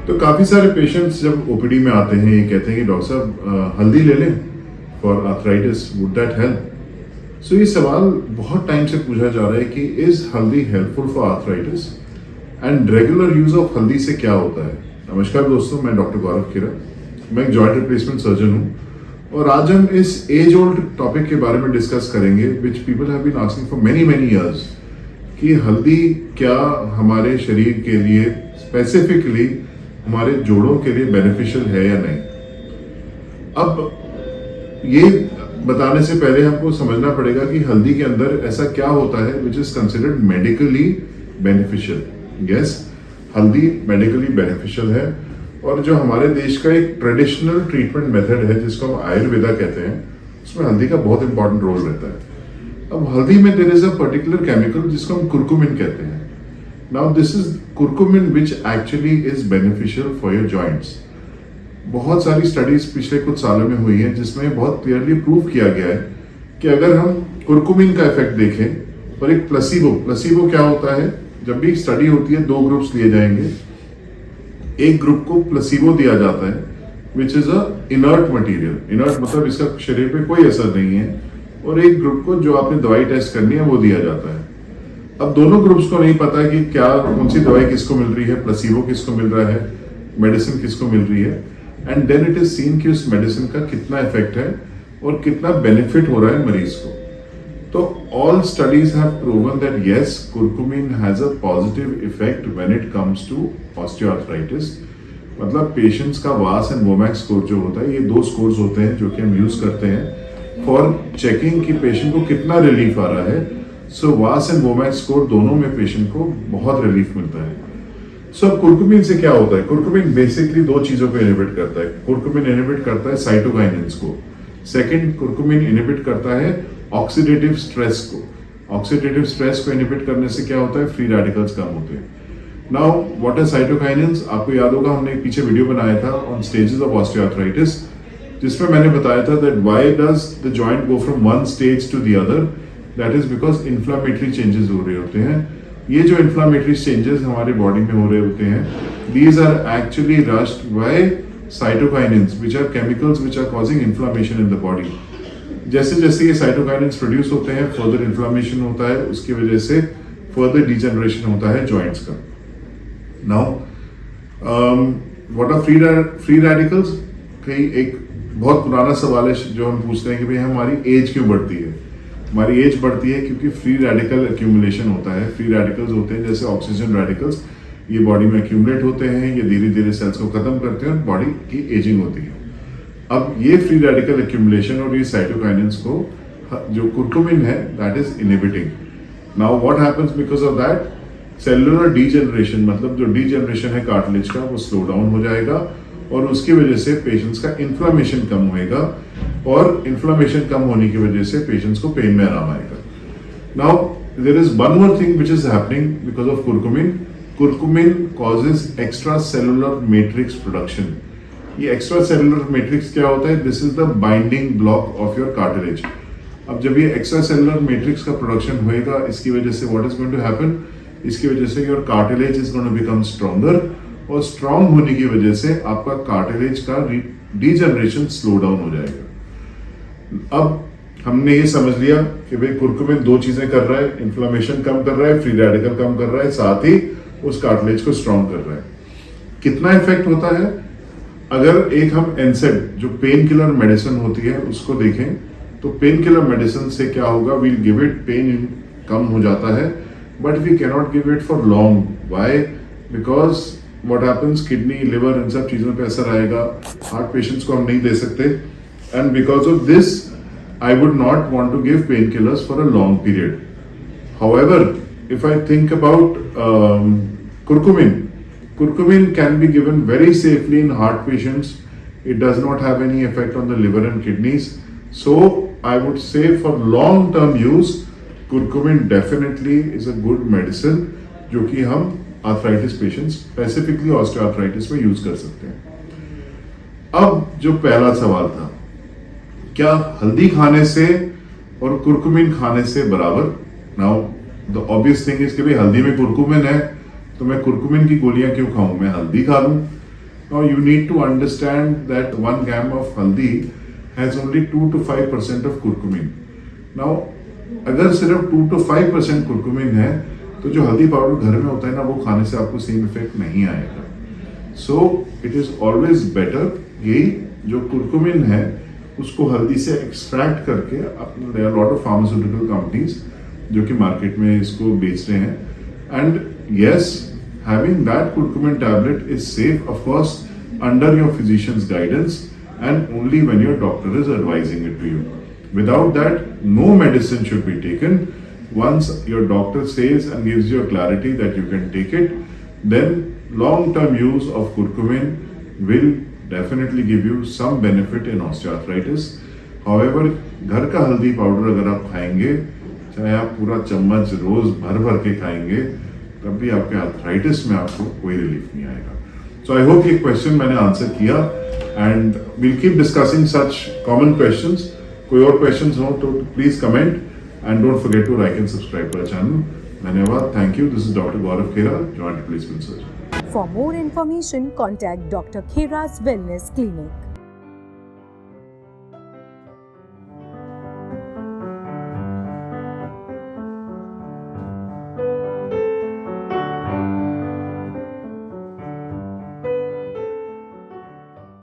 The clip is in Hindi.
तो काफ़ी सारे पेशेंट्स जब ओपीडी में आते हैं ये कहते हैं कि डॉक्टर साहब हल्दी ले लें for arthritis, would that help? So ये सवाल बहुत टाइम से पूछा जा रहा है कि इज हल्दी helpful for arthritis and regular use of हल्दी से क्या होता है। नमस्कार दोस्तों, मैं डॉक्टर गौरव खेरा, मैं एक जॉइंट रिप्लेसमेंट सर्जन हूँ और आज हम इस एज ओल्ड टॉपिक के बारे में डिस्कस करेंगे which people have been asking for many years कि हल्दी क्या हमारे शरीर के लिए स्पेसिफिकली हमारे जोड़ों के लिए बेनिफिशियल है या नहीं। अब ये बताने से पहले हमको समझना पड़ेगा कि हल्दी के अंदर ऐसा क्या होता है which is considered medically beneficial. Yes, हल्दी मेडिकली बेनिफिशियल है और जो हमारे देश का एक ट्रेडिशनल ट्रीटमेंट मेथड है जिसको हम आयुर्वेदा कहते हैं, उसमें हल्दी का बहुत इंपॉर्टेंट रोल रहता है। अब हल्दी में there is a particular chemical जिसको हम कुरकुमिन कहते हैं। Now this is curcumin which actually is beneficial for your joints. बहुत सारी स्टडीज पिछले कुछ सालों में हुई है जिसमें बहुत क्लियरली प्रूव किया गया है कि अगर हम कुरकुमिन का इफेक्ट देखें और एक प्लेसिबो क्या होता है, जब भी स्टडी होती है दो ग्रुप्स लिए जाएंगे, एक ग्रुप को प्लेसिबो दिया जाता है which is a inert material, inert मतलब इसका शरीर पे कोई असर नहीं है, और एक ग्रुप को जो आपने दवाई टेस्ट करनी है वो दिया जाता है। अब दोनों ग्रुप्स को नहीं पता कि क्या कौन सी दवाई किसको मिल रही है, प्लेसिबो किसको मिल रहा है, मेडिसिन किसको मिल रही है, and then it is seen कि उस मेडिसिन का कितना इफेक्ट है और कितना बेनिफिट हो रहा है मरीज को। तो all studies have proven that yes, curcumin has a positive effect when it comes to osteoarthritis. मतलब पेशेंट्स का वास एंड वोमैक्स स्कोर जो होता है, ये दो स्कोर्स होते हैं जो कि हम यूज करते हैं फॉर चेकिंग कि पेशेंट को कितना रिलीफ आ रहा है। सो वास एंड वोमैक्स स्कोर दोनों में पेशेंट को बहुत रिलीफ मिलता है। सो कुरकुमिन से क्या होता है? कुरकुमिन बेसिकली दो चीजों को इनहिबिट करता है। कुरकुमिन इनहिबिट करता है साइटोकाइनेंस को। सेकंड, कुरकुमिन इनहिबिट करता है ऑक्सीडेटिव स्ट्रेस को। ऑक्सीडेटिव स्ट्रेस को इनहिबिट करने से क्या होता है? फ्री रेडिकल्स कम होते हैं। Now what is cytokinins? आपको याद होगा हमने एक पीछे वीडियो बनाया था ऑन स्टेजेस ऑफ ऑस्टियोआर्थराइटिस, जिसमें मैंने बताया था that why does the joint go from one stage to the other. That is because inflammatory changes हो रहे होते हैं। ये जो इन्फ्लामेटरी चेंजेस हमारे बॉडी में हो रहे होते हैं, these are actually rushed by cytokines which are chemicals which are causing inflammation in the body. जैसे जैसे ये साइटोकाइनेंस प्रोड्यूस होते हैं, फर्दर इन्फ्लामेशन होता है, उसकी वजह से फर्दर डिजेनरेशन होता है जॉइंट्स का। Now what are free radicals? कई एक बहुत पुराना सवाल है जो हम पूछते हैं कि भाई हमारी एज क्यों बढ़ती है? हमारी एज बढ़ती है क्योंकि फ्री रेडिकल एक्यूमुलेशन होता है। फ्री रेडिकल्स होते हैं जैसे ऑक्सीजन रेडिकल्स, ये बॉडी में एक्यूमुलेट होते हैं, ये धीरे धीरे सेल्स को खत्म करते हैं और बॉडी की एजिंग होती है। अब ये फ्री रेडिकल एक्यूमुलेशन और ये साइटोकाइनेंस को जो कुरकुमिन है that is inhibiting. Now what happens because of that? Cellular degeneration, मतलब जो डीजेनरेशन है कार्टिलेज का वो स्लो डाउन हो जाएगा और उसकी वजह से पेशेंट्स का इन्फ्लामेशन कम होएगा और इन्फ्लामेशन कम होने की वजह से पेशेंट्स को पेन में आराम आएगा। Now there is one more thing which is happening because of curcumin. Curcumin causes extra cellular matrix production. ये एक्स्ट्रा सेलुलर मैट्रिक्स क्या होता है? This is the binding block of your cartilage. अब जब ये एक्स्ट्रा सेलुलर मैट्रिक्स का प्रोडक्शन होएगा, इसकी वजह से what is going to happen? इसकी वजह से your cartilage is going to become stronger और स्ट्रॉन्ग होने की वजह से आपका कार्टिलेज का डीजनरेशन स्लो डाउन हो जाएगा। अब हमने ये समझ लिया कि भाई कुरकुमिन दो चीजें कर रहा है, इन्फ्लेमेशन कम कर रहा है, फ्री रेडिकल कम कर रहा है, साथ ही उस कार्टिलेज को स्ट्रॉन्ग कर रहा है। कितना इफेक्ट होता है? अगर एक हम एनसेड जो पेन किलर मेडिसिन होती है उसको देखें तो पेन किलर मेडिसिन से क्या होगा? वील गिव इट, पेन कम हो जाता है, but we cannot give it for long. Why? Because what happens, kidney, liver, इन सब चीजों पे असर आएगा। हार्ट पेशेंट्स को हम नहीं दे सकते and because of this I would not want to give pain killers for a long period. However if I think about curcumin can be given very safely in heart patients. It does not have any effect on the liver and kidneys. So I would say for long term use, curcumin definitely is a good medicine जो कि हम आर्थराइटिस पेशेंट्स स्पेसिफिकली ऑस्टियोआर्थराइटिस में यूज कर सकते हैं। अब जो पहला सवाल था, क्या हल्दी खाने से और कुरकुमिन खाने से बराबर? Now the obvious thing is कि भाई हल्दी में कुरकुमिन है तो मैं कुरकुमिन की गोलियां क्यों खाऊं, मैं हल्दी खा लूं। Now you need to understand that 1 gram of haldi has only 2 to 5% of curcumin. Now अगर सिर्फ 2 to 5% कुरकुमिन है तो जो हल्दी पाउडर घर में होता है ना वो खाने से आपको सेम इफेक्ट नहीं आएगा. So it is always better यही जो कुरकुमिन है उसको हल्दी से एक्सट्रैक्ट करके there are lot of pharmaceutical companies जो कि मार्केट में इसको बेच रहे हैं. And yes, having that curcumin tablet is safe, of course, under your physician's guidance and only when your doctor is advising it to you. Without that, no medicine should be taken. Once your doctor says and gives you a clarity that you can take it, then long-term use of curcumin will definitely give you some benefit in osteoarthritis. However, घर का हल्दी पाउडर अगर आप खाएंगे, चाहे आप पूरा चम्मच रोज भर भर के खाएंगे, तब भी आपके आर्थराइटिस में आपको कोई रिलीफ नहीं आएगा. सो आई होप ये क्वेश्चन मैंने आंसर किया and we'll keep discussing such common questions. कोई और क्वेश्चंस हो तो please comment and don't forget to like and subscribe to our channel. धन्यवाद. Thank you. This is doctor Gaurav Khera, joint replacement surgeon. For more information, contact Dr. Khera's Wellness Clinic.